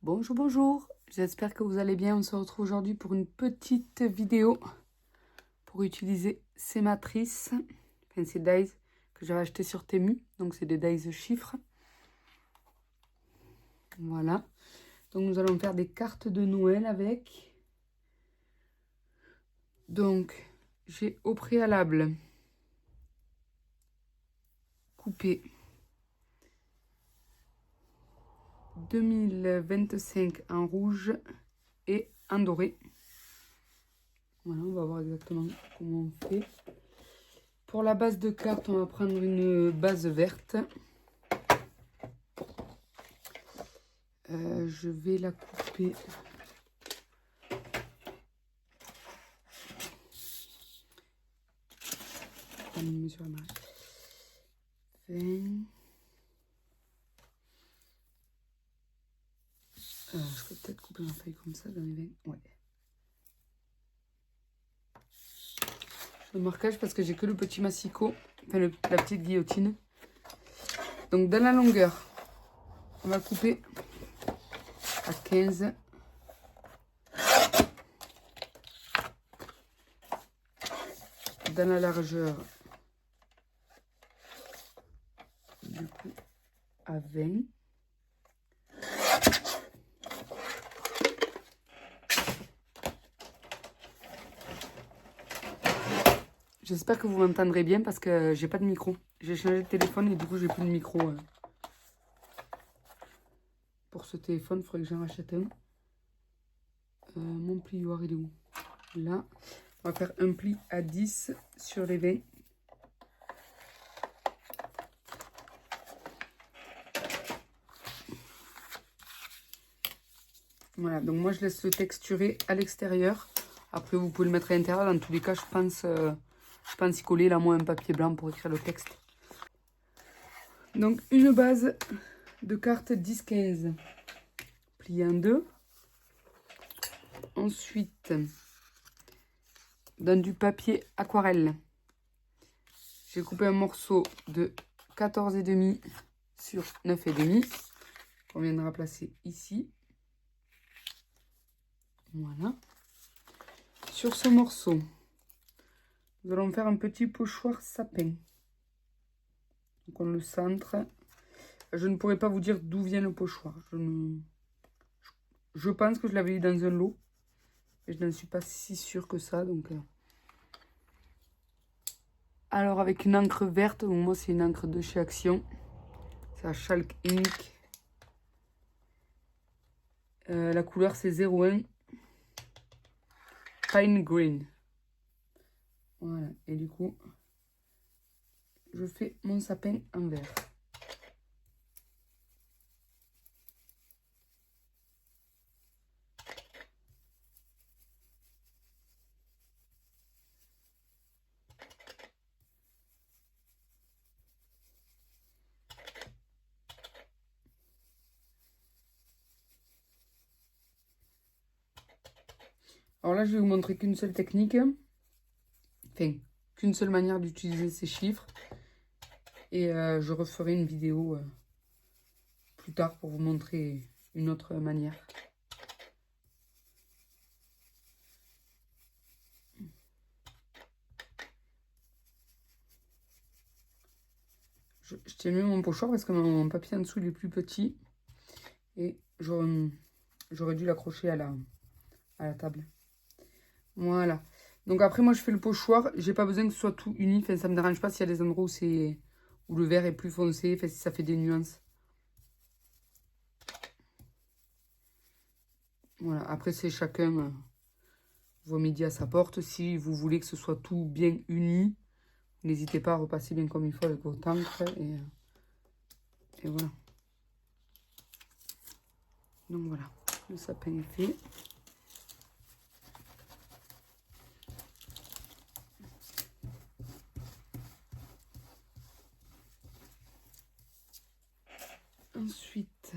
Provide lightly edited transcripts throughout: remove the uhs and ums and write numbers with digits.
Bonjour, bonjour, j'espère que vous allez bien. On se retrouve aujourd'hui pour une petite vidéo pour utiliser ces matrices, enfin ces dies que j'avais acheté sur Temu. Donc c'est des dies chiffres. Voilà. Donc nous allons faire des cartes de Noël avec. Donc j'ai au préalable coupé 2025 en rouge et en doré. Voilà, on va voir exactement comment on fait. Pour la base de carte, on va prendre une base verte. Je vais la couper. Sur la marque. 20. Je peux peut-être couper ma feuille comme ça dans les 20. Ouais. Le marquage parce que j'ai que le petit massicot, enfin la petite guillotine. Donc dans la longueur, on va couper à 15. Dans la largeur, du coup, à 20. J'espère que vous m'entendrez bien parce que j'ai pas de micro. J'ai changé de téléphone et du coup j'ai plus de micro. Pour ce téléphone, il faudrait que j'en rachète un. Mon plioir, il est où? Là. On va faire un pli à 10 sur les 20. Voilà, donc moi je laisse le texturer à l'extérieur. Après vous pouvez le mettre à l'intérieur. Dans tous les cas, je pense y coller là moi un papier blanc pour écrire le texte. Donc une base de carte 10-15 pliée en deux. Ensuite, dans du papier aquarelle, j'ai coupé un morceau de 14,5 sur 9,5 qu'on viendra placer ici. Voilà. Sur ce morceau, nous allons faire un petit pochoir sapin. Donc on le centre. Je ne pourrais pas vous dire d'où vient le pochoir. Je pense que je l'avais eu dans un lot. Et je n'en suis pas si sûre que ça. Donc, alors avec une encre verte, moi c'est une encre de chez Action. C'est la Chalk Ink. La couleur c'est 01 Pine Green. Voilà. Et du coup, je fais mon sapin en vert. Alors là, je vais vous montrer qu'une seule technique. Enfin, qu'une seule manière d'utiliser ces chiffres. Et je referai une vidéo plus tard pour vous montrer une autre manière. Je tiens mieux mon pochoir parce que mon papier en dessous il est plus petit. Et j'aurais dû l'accrocher à la table. Voilà. Donc après, moi, je fais le pochoir. J'ai pas besoin que ce soit tout uni. Enfin, ça me dérange pas s'il y a des endroits où le vert est plus foncé. Enfin, si ça fait des nuances. Voilà. Après, c'est chacun vos midi à sa porte. Si vous voulez que ce soit tout bien uni, n'hésitez pas à repasser bien comme il faut avec votre encre. Et voilà. Donc voilà. Le sapin est fait. Ensuite,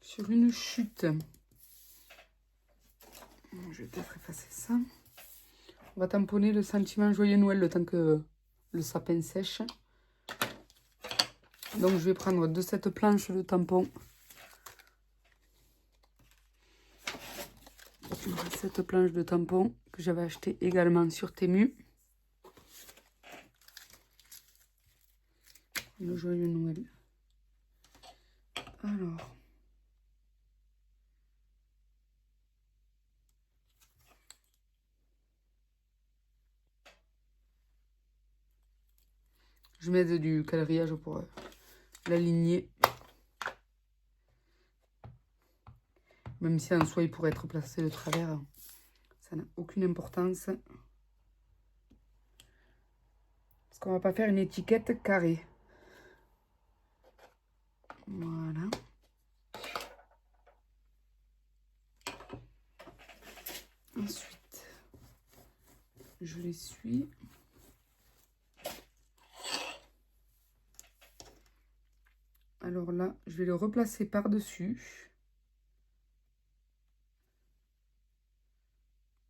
sur une chute, je vais peut-être effacer ça. On va tamponner le sentiment joyeux Noël le temps que le sapin sèche. Donc, je vais prendre de cette planche le tampon. Cette planche de tampon que j'avais acheté également sur Temu. Le joyeux Noël. Alors. Je mets du quadrillage pour l'aligner. Même si en soi il pourrait être placé de travers, ça n'a aucune importance. Parce qu'on va pas faire une étiquette carrée. Voilà. Ensuite, je l'essuie. Alors là, je vais le replacer par-dessus.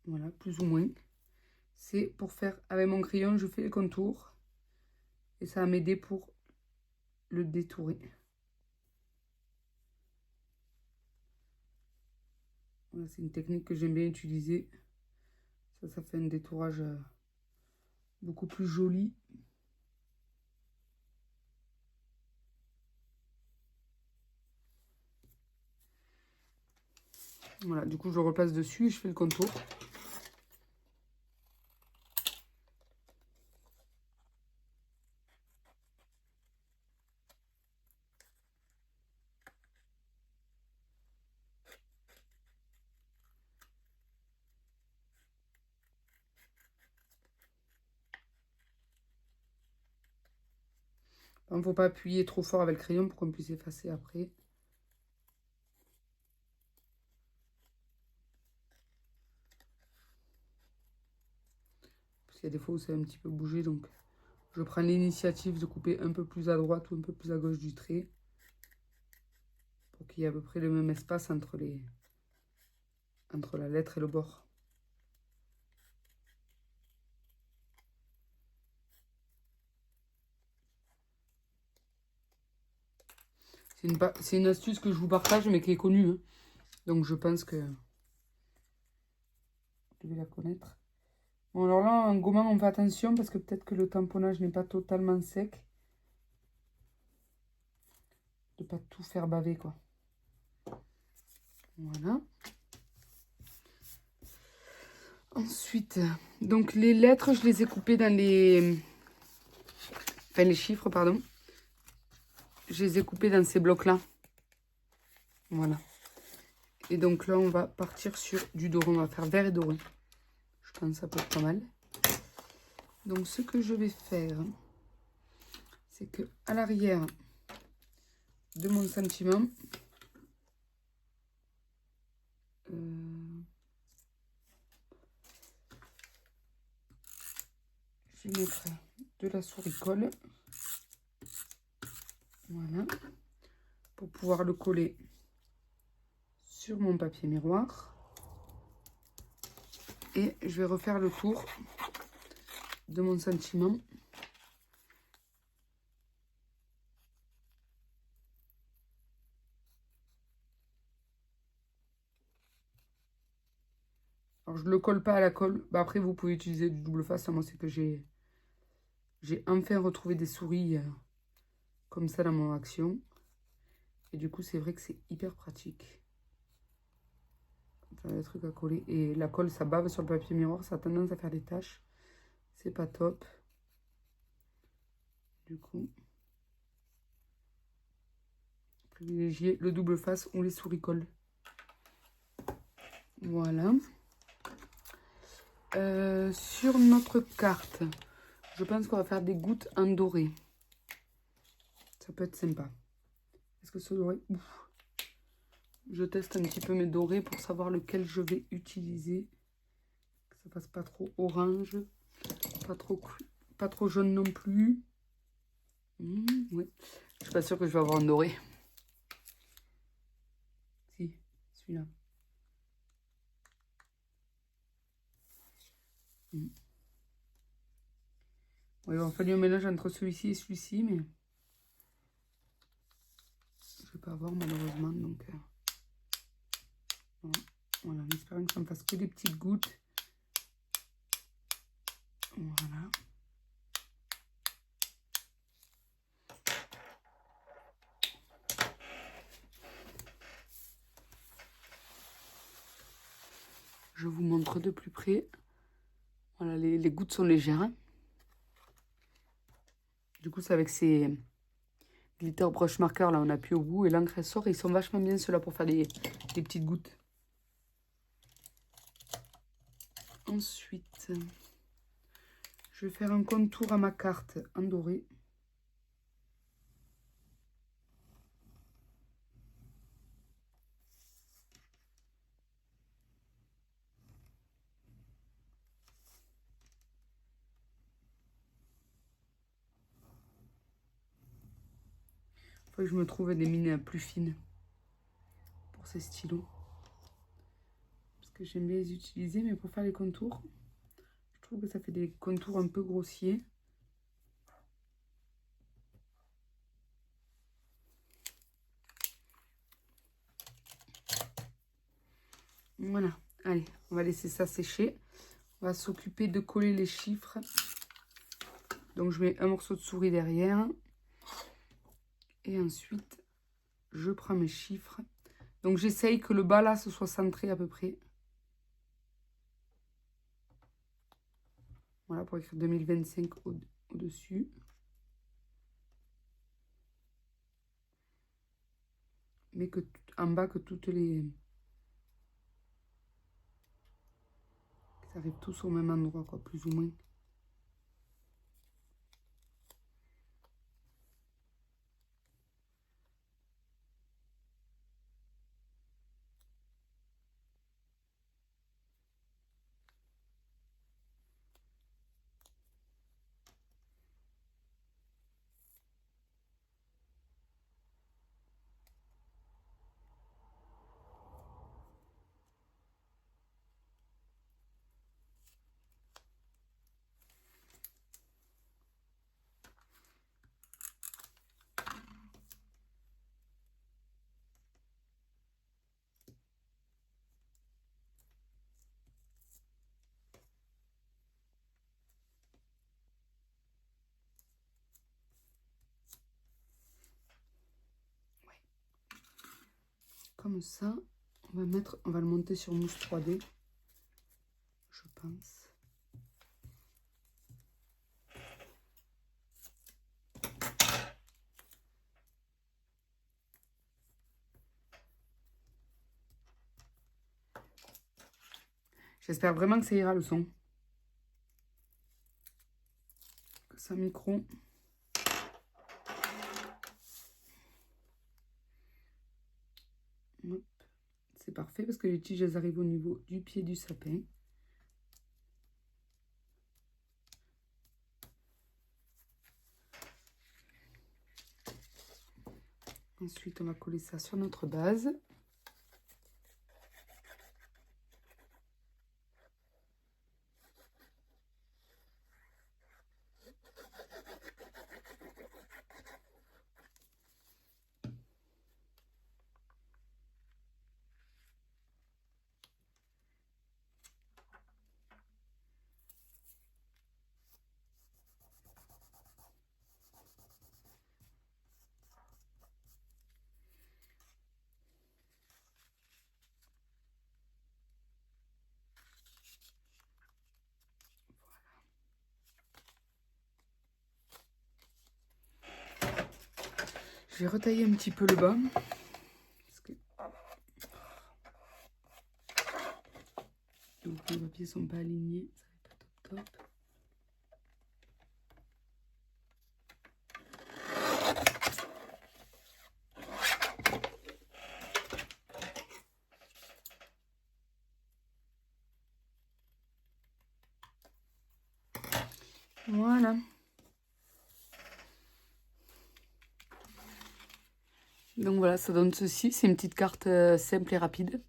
Voilà, plus ou moins. C'est pour faire, avec mon crayon, je fais les contours. Et ça va m'aider pour le détourer. Voilà, c'est une technique que j'aime bien utiliser. Ça fait un détourage beaucoup plus joli. Voilà, du coup, je replace dessus et je fais le contour. Il ne faut pas appuyer trop fort avec le crayon pour qu'on puisse effacer après. Parce qu'il y a des fois où c'est un petit peu bougé, donc je prends l'initiative de couper un peu plus à droite ou un peu plus à gauche du trait. Pour qu'il y ait à peu près le même espace entre la lettre et le bord. C'est une astuce que je vous partage, mais qui est connue. Hein. Donc je pense que je vais la connaître. Bon, alors là, en gommant, on fait attention parce que peut-être que le tamponnage n'est pas totalement sec. De pas tout faire baver, quoi. Voilà. Ensuite, donc les lettres, je les ai coupées dans les... Enfin, les chiffres, pardon. Je les ai coupés dans ces blocs-là. Voilà. Et donc là, on va partir sur du doré. On va faire vert et doré. Je pense que ça peut être pas mal. Donc, ce que je vais faire, c'est que à l'arrière de mon sentiment, je mettrai de la souris colle. Voilà. Pour pouvoir le coller sur mon papier miroir. Et je vais refaire le tour de mon sentiment. Alors, je ne le colle pas à la colle. Bah, après, vous pouvez utiliser du double face. Moi, c'est que j'ai enfin retrouvé des souris comme ça dans mon action. Et du coup, c'est vrai que c'est hyper pratique. Faire des trucs à coller. Et la colle, ça bave sur le papier miroir. Ça a tendance à faire des taches. C'est pas top. Du coup, privilégier le double face ou les souris colles. Voilà. Sur notre carte, je pense qu'on va faire des gouttes en doré. Ça peut être sympa. Est-ce que ce doré... Ouf. Je teste un petit peu mes dorés pour savoir lequel je vais utiliser. Que ça fasse pas trop orange, pas trop jaune non plus. Ouais. Je suis pas sûre que je vais avoir un doré. Si, celui-là. Ouais, il va falloir un mélange entre celui-ci et celui-ci, mais... pas avoir malheureusement. Donc voilà, en espérant que ça me fasse que des petites gouttes. Voilà. Je vous montre de plus près. Voilà, les gouttes sont légères. Hein. Du coup, c'est avec ces glitter brush marker là, on appuie au bout et l'encre elle sort. Et ils sont vachement bien ceux-là pour faire des petites gouttes. Ensuite, je vais faire un contour à ma carte en doré. Faut que je me trouve des mines plus fines pour ces stylos. Parce que j'aime bien les utiliser, mais pour faire les contours, je trouve que ça fait des contours un peu grossiers. Voilà, allez, on va laisser ça sécher. On va s'occuper de coller les chiffres. Donc je mets un morceau de souris derrière. Et ensuite, je prends mes chiffres. Donc j'essaye que le bas là se soit centré à peu près. Voilà, pour écrire 2025 au-dessus. Mais que en bas, que toutes les... Ça arrive tous au même endroit, quoi, plus ou moins. Comme ça, on va le monter sur mousse 3D, je pense. J'espère vraiment que ça ira le son. Que ça micro. C'est parfait parce que les tiges elles arrivent au niveau du pied du sapin. Ensuite, on va coller ça sur notre base. Je vais retailler un petit peu le bas. Parce que... Donc les papiers sont pas alignés. Ça va pas top top. Voilà. Donc voilà, ça donne ceci. C'est une petite carte simple et rapide,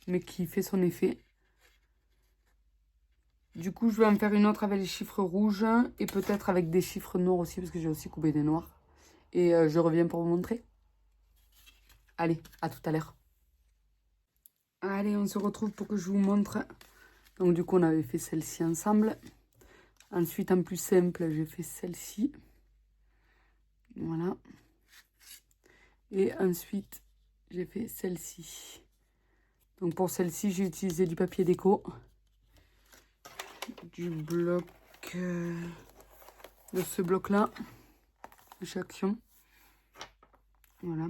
mais qui fait son effet. Du coup, je vais en faire une autre avec les chiffres rouges et peut-être avec des chiffres noirs aussi, parce que j'ai aussi coupé des noirs. Et je reviens pour vous montrer. Allez, à tout à l'heure. Allez, on se retrouve pour que je vous montre. Donc du coup, on avait fait celle-ci ensemble. Ensuite, en plus simple, j'ai fait celle-ci. Voilà. Et ensuite, j'ai fait celle-ci. Donc pour celle-ci, j'ai utilisé du papier déco. Du bloc... de ce bloc-là. De chez Action. Voilà.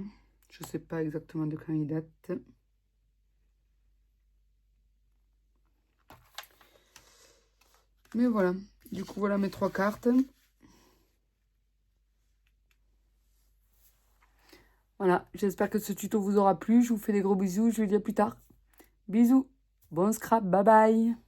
Je ne sais pas exactement de quand il date. Mais voilà. Du coup, voilà mes 3 cartes. Voilà. J'espère que ce tuto vous aura plu. Je vous fais des gros bisous. Je vous dis à plus tard. Bisous. Bon scrap. Bye bye.